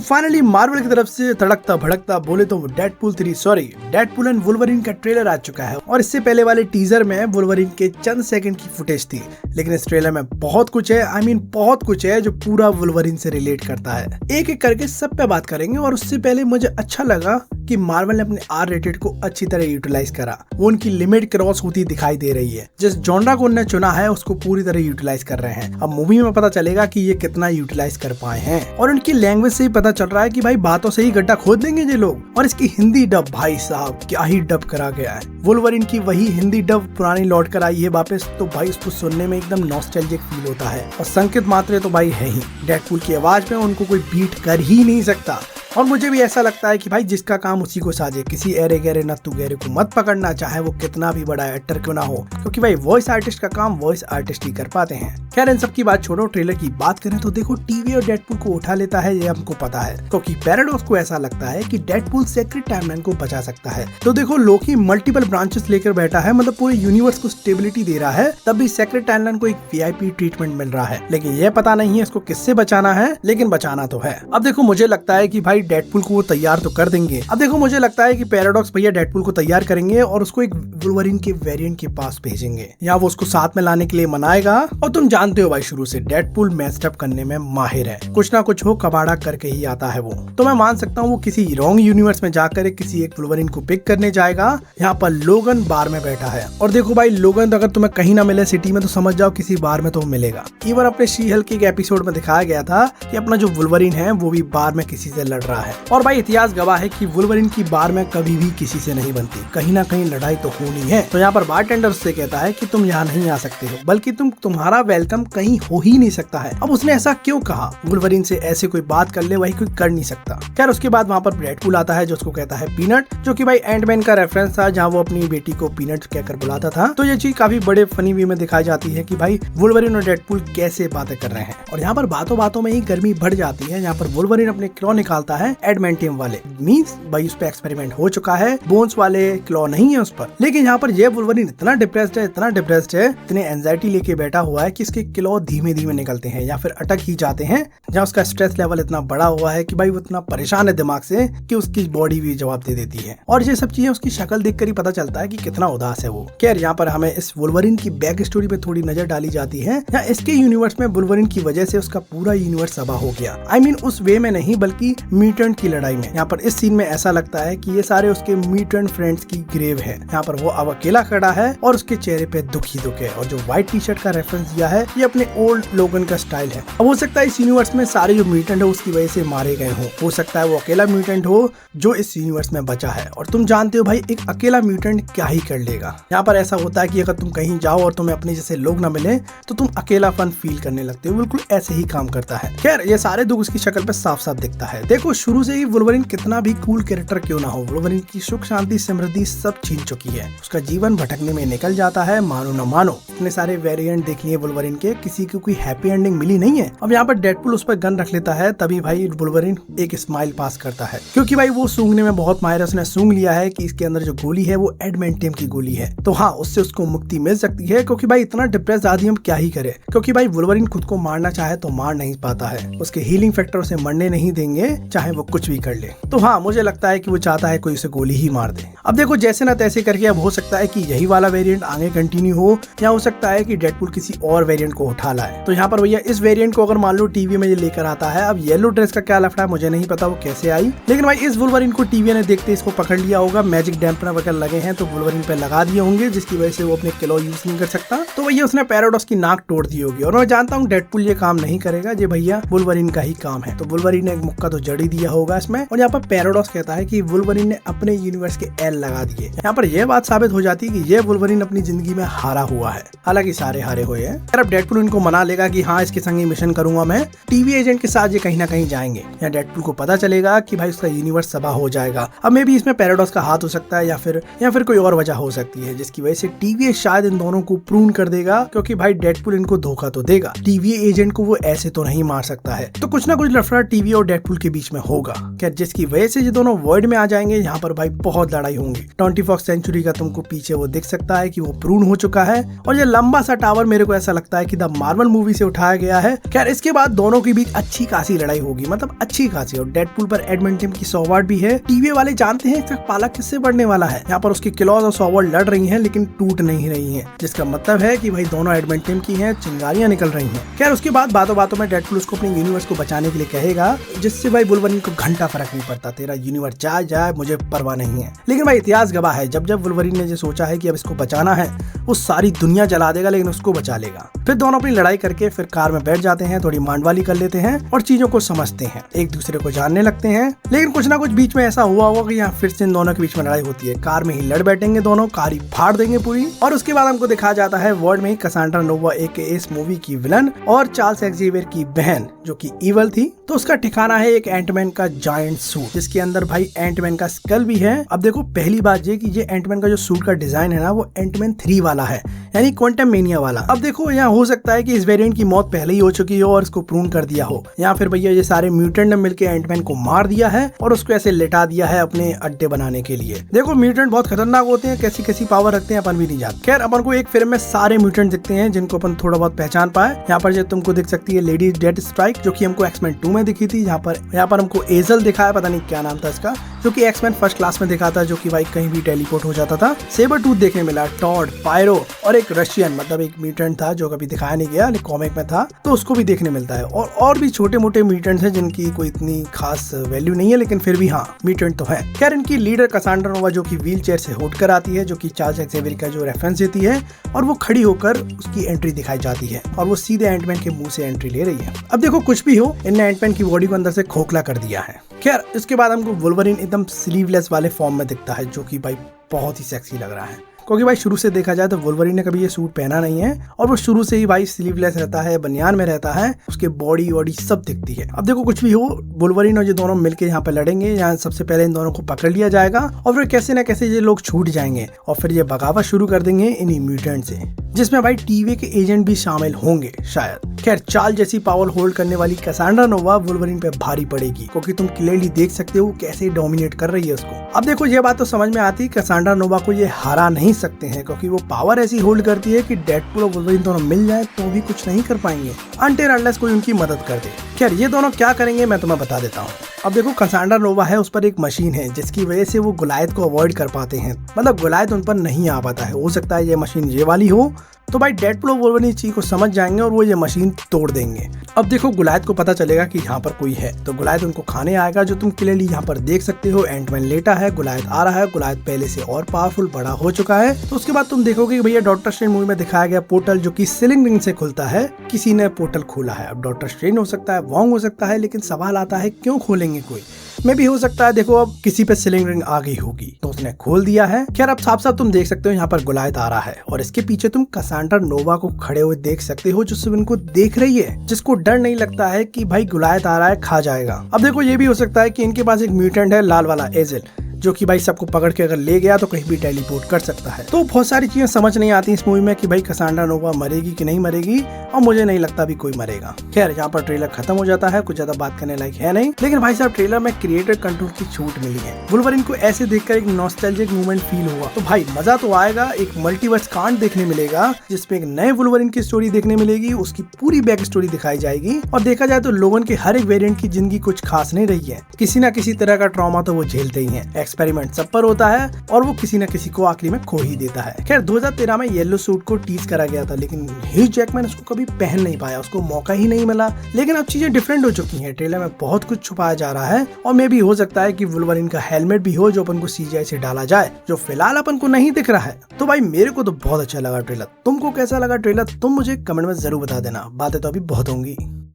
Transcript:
Finally Marvel की तरफ से तड़कता भड़कता बोले तो डेडपूल एंड वुल्वरिन का ट्रेलर आ चुका है। और इससे पहले वाले टीजर में वुल्वरिन के चंद सेकंड की फुटेज थी, लेकिन इस ट्रेलर में बहुत कुछ है, बहुत कुछ है जो पूरा वुल्वरिन से रिलेट करता है। एक एक करके सब पे बात करेंगे। और उससे पहले मुझे अच्छा लगा कि मार्वल ने अपने आर रेटेड को अच्छी तरह यूटिलाइज करा। वो उनकी लिमिट क्रॉस होती दिखाई दे रही है। जिस जॉनरा को उन्होंने चुना है उसको पूरी तरह यूटिलाइज कर रहे हैं। अब मूवी में पता चलेगा कि ये कितना यूटिलाइज कर पाए हैं। और उनकी लैंग्वेज से ही पता चल रहा है कि भाई बातों से ही गड्ढा खोद देंगे ये लोग। और इसकी हिंदी डब भाई साहब क्या ही डब करा गया है। वुल्वरिन की वही हिंदी डब पुरानी लौट कर आई है वापस, तो भाई उसको सुनने में एकदम नॉस्टैल्जिक फील होता है। और संकेत मात्रे तो भाई है ही, डेडपूल की आवाज में उनको कोई बीट कर ही नहीं सकता। और मुझे भी ऐसा लगता है कि भाई जिसका काम उसी को साजे, किसी एरे गहरे नत्थु गहरे को मत पकड़ना, चाहे वो कितना भी बड़ा एक्टर क्यों ना हो, क्योंकि भाई वॉइस आर्टिस्ट का काम वॉइस आर्टिस्ट ही कर पाते हैं। खैर इन सब की बात छोड़ो, ट्रेलर की बात करें तो देखो टीवी और डेडपूल को उठा लेता है, ये हमको पता है, क्योंकि पैराडॉक्स को ऐसा लगता है कि डेडपूल सेक्रेट टाइमलाइन को बचा सकता है। तो देखो लोकी मल्टीपल ब्रांचेस लेकर बैठा है, मतलब पूरे यूनिवर्स को स्टेबिलिटी दे रहा है, तब भी सेक्रेट टाइमलाइन को एक वीआईपी ट्रीटमेंट मिल रहा है। लेकिन ये पता नहीं है इसको किससे बचाना है, लेकिन बचाना तो है। अब देखो मुझे लगता है कि भाई डेडपूल को वो तैयार तो कर देंगे। अब देखो मुझे लगता है कि पैराडॉक्स भैया डेडपूल को तैयार करेंगे और उसको एक वुल्वरिन के वेरिएंट के पास भेजेंगे, या वो उसको साथ में लाने के लिए मनाएगा। और तुम जानते हो भाई शुरू से डेडपूल मैस्ड अप करने में माहिर है, कुछ ना कुछ हो कबाड़ा करके ही आता है वो। तो मैं मान सकता हूँ वो किसी रॉन्ग यूनिवर्स में जाकर किसी एक वुल्वरिन को पिक करने जाएगा। यहाँ पर लोगन बार में बैठा है, और देखो भाई लोगन अगर तुम्हें कहीं ना मिले सिटी में तो समझ जाओ किसी बार में तो मिलेगा। इवन अपने शी हल्क के एपिसोड में दिखाया गया था कि अपना जो वुल्वरिन है वो भी बार में किसी से लड़ रहा है। और भाई इतिहास गवाह है कि वुल्वरिन की बार में कभी भी किसी से नहीं बनती, कहीं ना कहीं लड़ाई तो होनी है। तो यहाँ पर बारटेंडर से कहता है कि तुम यहाँ नहीं आ सकते हो, बल्कि तुम्हारा वेलकम कहीं हो ही नहीं सकता है। अब उसने ऐसा क्यों कहा? वुल्वरिन से ऐसे कोई बात कर ले वही कोई कर नहीं सकता। खैर उसके बाद वहाँ पर डेडपूल आता है जो उसको कहता है पीनट, जो कि भाई एंटमैन का रेफरेंस था जहाँ वो अपनी बेटी को पीनट कहकर बुलाता था। तो ये चीज काफी बड़े फनी वे में दिखाई जाती है कि भाई वुल्वरिन और डेडपूल कैसे बातें कर रहे हैं। और यहाँ पर बातों बातों में ही गर्मी बढ़ जाती है। यहाँ पर वुल्वरिन अपने क्लॉ निकालता है एडमेंटियम वाले, मींस भाई उस पे एक्सपेरिमेंट हो चुका है, बोन्स वाले क्लॉ नहीं है उस पर। लेकिन यहाँ पर ये वुल्वरिन इतना डिप्रेस्ड है, इतने एंजाइटी लेके बैठा हुआ है कि इसके क्लॉ धीमे धीमे निकलते हैं या फिर अटक ही जाते हैं। जहाँ उसका स्ट्रेस लेवल इतना बड़ा हुआ है कि भाई वो इतना परेशान है दिमाग से कि उसकी बॉडी भी जवाब दे देती है। और ये सब चीजें उसकी शक्ल देखकर ही पता चलता है कि कितना उदास है वो। खैर यहाँ पर हमें इस वुल्वरिन की बैक स्टोरी पे थोड़ी नजर डाली जाती है। या इसके यूनिवर्स में वुल्वरिन की वजह से उसका पूरा यूनिवर्स तबाह हो गया। उस वे में नहीं बल्कि म्यूटेंट की लड़ाई में। यहाँ पर इस सीन में ऐसा लगता है कि ये सारे उसके म्यूटेंट फ्रेंड्स की ग्रेव है। यहाँ पर वो अब अकेला खड़ा है और उसके चेहरे पे दुख ही दुख है। और जो व्हाइट टी शर्ट का रेफरेंस दिया है ये अपने ओल्ड लोगन का स्टाइल है। अब हो सकता है इस यूनिवर्स में सारे जो म्यूटेंट है उसकी वजह से मारे गए हो सकता है वो अकेला म्यूटेंट हो जो इस यूनिवर्स में बचा है। और तुम जानते हो भाई एक अकेला म्यूटेंट क्या ही कर लेगा। यहाँ पर ऐसा होता है कि अगर तुम कहीं जाओ और तुम्हें अपने जैसे लोग ना मिले तो तुम अकेलापन फील करने लगते हो। बिल्कुल ऐसे ही काम करता है। खैर ये सारे दुख उसकी शक्ल पे साफ साफ दिखता है। देखो शुरू से ही वुल्वरिन कितना भी कूल कैरेक्टर क्यों ना हो, वुल्वरिन की सुख शांति समृद्धि सब छीन चुकी है। उसका जीवन भटकने में निकल जाता है, मानो न मानो। इतने सारे वेरिएंट देख लिए वुल्वरिन के, किसी को कोई हैप्पी एंडिंग मिली नहीं है। अब यहाँ पर डेडपूल उस पर गन रख लेता है, तभी भाई वुल्वरिन एक स्माइल पास करता है, क्योंकि भाई वो सूंघने में बहुत माहिर है। उसने सूंघ लिया है कि इसके अंदर जो गोली है वो एडमेंटियम की गोली है। तो हाँ उससे उसको मुक्ति मिल सकती है, क्योंकि भाई इतना डिप्रेस आदमी हम क्या ही करे। क्योंकि भाई वुल्वरिन खुद को मारना चाहे तो मार नहीं पाता है, उसके हीलिंग फैक्टर उसे मरने नहीं देंगे चाहे वो कुछ भी कर ले। तो हाँ मुझे लगता है कि वो चाहता है कोई उसे गोली ही मार दे। अब देखो जैसे ना तैसे करके अब हो सकता है कि यही वाला वेरिएंट आगे कंटिन्यू हो, या हो सकता है कि डेडपूल किसी और वेरिएंट को उठा लाए। तो यहाँ पर भैया इस वेरिएंट को अगर मान लो टीवी में ये लेकर आता है, अब येलो ड्रेस का क्या लफड़ा है मुझे नहीं पता वो कैसे आई, लेकिन भाई इस वुल्वरिन को टीवी ने देखते इसको पकड़ लिया होगा। मैजिक डैम्पर वगैरह लगे हैं तो वुल्वरिन पे लगा दिए होंगे, जिसकी वजह से वो अपने क्लॉ यूज नहीं कर सकता। तो भैया उसने पैराडॉक्स की नाक तोड़ दी होगी। और मैं जानता हूँ डेडपूल ये काम नहीं करेगा, ये भैया वुल्वरिन का ही काम है। तो वुल्वरिन ने एक मुक्का तो जड़ी दिया होगा इसमें। और यहाँ पर पैराडॉक्स कहता है कि वुल्वरिन ने अपने यूनिवर्स के एल लगा दिए। यहाँ पर यह बात साबित हो जाती है कि ये वुल्वरिन अपनी जिंदगी में हारा हुआ है, हालांकि सारे हारे हुए हैं। अब डेडपूल इनको मना लेगा कि हाँ इसके संग मिशन करूंगा मैं, टीवी एजेंट के साथ ये कहीं ना कहीं जाएंगे। या डेडपूल को पता चलेगा कि भाई उसका यूनिवर्स तबाह हो जाएगा। अब मे भी इसमें पैराडॉक्स का हाथ हो सकता है, या फिर कोई और वजह हो सकती है जिसकी वजह से टीवी शायद इन दोनों को प्रून कर देगा, क्योंकि भाई डेडपूल इनको धोखा तो देगा। टीवी एजेंट को वो ऐसे तो नहीं मार सकता है। तो कुछ ना कुछ लफड़ा टीवी और डेडपूल के बीच में होगा, क्या जिसकी वजह से ये दोनों वर्ल्ड में आ जाएंगे। यहाँ पर भाई बहुत लड़ाई होंगी। 21st सेंचुरी का तुमको पीछे वो दिख सकता है कि वो प्रून हो चुका है। और ये लंबा सा टावर मेरे को ऐसा लगता है की द मार्वल मूवी से उठाया गया है। खैर इसके बाद दोनों के बीच अच्छी खासी लड़ाई होगी, मतलब अच्छी खासी। और डेडपूल पर एडमंटम की सॉवर्ड भी है। टीवी वाले जानते हैं इसका पाला किससे बढ़ने वाला है। यहाँ पर उसकी क्लॉज और सॉवर्ड लड़ रही हैं लेकिन टूट नहीं रही हैं, जिसका मतलब है कि भाई दोनों एडमंटम की हैं, चिंगारियां निकल रही हैं। खैर उसके बाद बातों बातों में डेडपूल उसको अपने यूनिवर्स को बचाने के लिए कहेगा, जिससे भाई वुल्वरीन को घंटा फर्क नहीं पड़ता, तेरा यूनिवर्स जाए जाए मुझे परवाह नहीं है। लेकिन भाई इतिहास गवाह है, जब जब वुल्वरीन ने सोचा है कि अब इसको बचाना है वो सारी दुनिया जला देगा लेकिन उसको बचा लेगा। फिर दोनों अपनी लड़ाई करके फिर कार में बैठ जाते हैं, थोड़ी मांडवाली कर लेते हैं और चीजों को समझते हैं, एक दूसरे को जानने लगते हैं। लेकिन कुछ ना कुछ बीच में ऐसा हुआ होगा कि यहाँ फिर से इन दोनों के बीच में लड़ाई होती है। कार में ही लड़ बैठेंगे दोनों, कार ही फाड़ देंगे पूरी। और उसके बाद हमको दिखाया जाता है वर्ल्ड में ही कसांड्रा नोवा एक इस मूवी की विलन और चार्ल्स एक्जेवियर की बहन जो कि ईवल थी। तो उसका ठिकाना है एक एंटमैन का जायंट सूट, जिसके अंदर भाई एंटमैन का स्कल भी है। अब देखो पहली बात ये कि ये एंटमैन का जो सूट का डिजाइन है ना वो एंटमैन 3 वाला है, यानी क्वांटम मेनिया वाला। अब देखो यहाँ हो सकता है कि इस वेरिएंट की मौत पहले ही हो चुकी हो और इसको प्रून कर दिया हो, या फिर भैया ये सारे म्यूटेंट ने मिलकर एंटमैन को मार दिया है और उसको ऐसे लेटा दिया है अपने अड्डे बनाने के लिए। देखो म्यूटेंट बहुत खतरनाक होते हैं, कैसी कैसी पावर रखते हैं अपन भी नहीं जानते। खैर अपन को एक फिल्म में सारे म्यूटेंट दिखते हैं जिनको अपन थोड़ा बहुत पहचान पाए। यहाँ पर जो तुमको दिख सकती है लेडी डेड स्ट्राइक जो कि हमको एक्समैन 2 में दिखी थी। यहाँ पर हमको एजल दिखा है, पता नहीं क्या नाम था इसका, जो कि एक्समैन फर्स्ट क्लास में दिखा था, जो कि भाई कहीं भी टेलीपोर्ट हो जाता था। सेबर टूथ देखने मिला, टॉड, पायरो और एक रशियन मतलब एक म्यूटेंट था जो कभी दिखाया नहीं गया लेकिन कॉमिक में था, तो उसको भी देखने मिलता है। और भी छोटे मोटे म्यूटेंट्स हैं जिनकी कोई इतनी खास वैल्यू नहीं है लेकिन फिर भी हाँ म्यूटेंट तो है। खैर इनकी लीडर कसांड्रा नोवा जो कि व्हील चेयर से उठ कर आती है, जो कि चार्ल्स एक्जेवियर का जो रेफरेंस देती है, और वो खड़ी होकर उसकी एंट्री दिखाई जाती है और वो सीधे एंटमैन के मुंह से एंट्री ले रही है। अब देखो कुछ भी हो, इनने एंटमैन की बॉडी को अंदर से खोखला कर दिया है। खैर इसके बाद हमको वुल्वरीन एकदम स्लीवलेस वाले फॉर्म में दिखता है, जो कि भाई बहुत ही सेक्सी लग रहा है, क्योंकि भाई शुरू से देखा जाए तो वुल्वरीन ने कभी ये सूट पहना नहीं है और वो शुरू से ही भाई स्लीवलेस रहता है, बनियान में रहता है, उसके बॉडी वॉडी सब दिखती है। अब देखो कुछ भी हो, वुल्वरीन और ये दोनों मिलके यहाँ पे लड़ेंगे। यहाँ सबसे पहले इन दोनों को पकड़ लिया जाएगा और फिर कैसे न कैसे ये लोग छूट जाएंगे और फिर ये बगावत शुरू कर देंगे इन्हीं म्यूटेंट से, जिसमें भाई टीवी के एजेंट भी शामिल होंगे शायद। खैर चार्ल्स जैसी पावर होल्ड करने वाली कसांड्रा नोवा वुल्वरीन पे भारी पड़ेगी, क्योंकि तुम क्लियरली देख सकते हो कैसे डोमिनेट कर रही है उसको। अब देखो ये बात तो समझ में आती है कसांड्रा नोवा को ये हरा नहीं सकते हैं, क्योंकि वो पावर ऐसी होल्ड करती है कि डेडपूल और वुल्वरीन दोनों मिल जाए तो भी कुछ नहीं कर पाएंगे अनटिल अनलेस कोई उनकी मदद कर दे। खैर ये दोनों क्या करेंगे मैं तुम्हें बता देता हूँ। अब देखो कसांड्रा नोवा है, उस पर एक मशीन है जिसकी वजह से वो गुलायत को अवॉइड कर पाते हैं, मतलब गुलायत उन पर नहीं आ पाता है। हो सकता है ये मशीन ये वाली हो, तो भाई डेडपूल और वुल्वरीन चीज को समझ जाएंगे और वो ये मशीन तोड़ देंगे। अब देखो गुलायत को पता चलेगा कि यहाँ पर कोई है, तो गुलायत उनको खाने आएगा, जो तुम क्लियरली यहाँ पर देख सकते हो। एंटमैन लेटा है, गुलायत आ रहा है, गुलायत पहले से और पावरफुल बड़ा हो चुका है। तो उसके बाद तुम देखोगे कि भैया डॉक्टर स्ट्रेंज मूवी में दिखाया गया पोर्टल जो कि सीलिंग रिंग से खुलता है, किसी ने पोर्टल खोला है। अब डॉक्टर स्ट्रेंज हो सकता है, वॉन्ग हो सकता है, लेकिन सवाल आता है क्यों खोलेंगे कोई, में भी हो सकता है देखो अब किसी पे सीलिंग रिंग आ गई होगी तो उसने खोल दिया है। खैर अब साफ साफ तुम देख सकते हो यहाँ पर गुलायत आ रहा है और इसके पीछे तुम कसांड्रा नोवा को खड़े हुए देख सकते हो, जो सिर्फ इनको देख रही है, जिसको डर नहीं लगता है कि भाई गुलायत आ रहा है, खा जाएगा। अब देखो ये भी हो सकता है कि इनके पास एक म्यूटेंट है लाल वाला एजल, जो कि भाई सबको पकड़ के अगर ले गया तो कहीं भी टेलीपोर्ट कर सकता है। तो बहुत सारी चीजें समझ नहीं आती इस मूवी में कि भाई कसांड्रा नोवा मरेगी कि नहीं मरेगी, और मुझे नहीं लगता भी कोई मरेगा। खैर यहाँ पर ट्रेलर खत्म हो जाता है, कुछ ज्यादा बात करने लायक है नहीं, लेकिन भाई साहब ट्रेलर में क्रिएटर कंट्रोल की छूट मिली है। वुल्वरीन को ऐसे देखकर एक नॉस्टैल्जिक मूवमेंट फील हुआ, तो भाई मजा तो आएगा। एक मल्टीवर्स कांड देखने मिलेगा जिसमें एक नए वुल्वरीन की स्टोरी देखने मिलेगी, उसकी पूरी बैक स्टोरी दिखाई जाएगी। और देखा जाए तो लोगन के हर एक वेरिएंट की जिंदगी कुछ खास नहीं रही है, किसी न किसी तरह का ट्रॉमा तो वो झेलते ही है। एक्सपेरिमेंट सब पर होता है और वो किसी न किसी को आखिरी में खो ही देता है। खैर 2013 में येलो सूट को टीज करा गया था, लेकिन ह्यू जैकमैन उसको कभी पहन नहीं पाया, उसको मौका ही नहीं मिला। लेकिन अब चीजें डिफरेंट हो चुकी हैं, ट्रेलर में बहुत कुछ छुपाया जा रहा है और मे भी हो सकता है कि वुल्वरीन का हेलमेट भी हो जो अपन को CGI से डाला जाए, जो फिलहाल अपन को नहीं दिख रहा है। तो भाई मेरे को तो बहुत अच्छा लगा ट्रेलर, तुमको कैसा लगा ट्रेलर तुम मुझे कमेंट में जरूर बता देना, बातें तो अभी बहुत होंगी।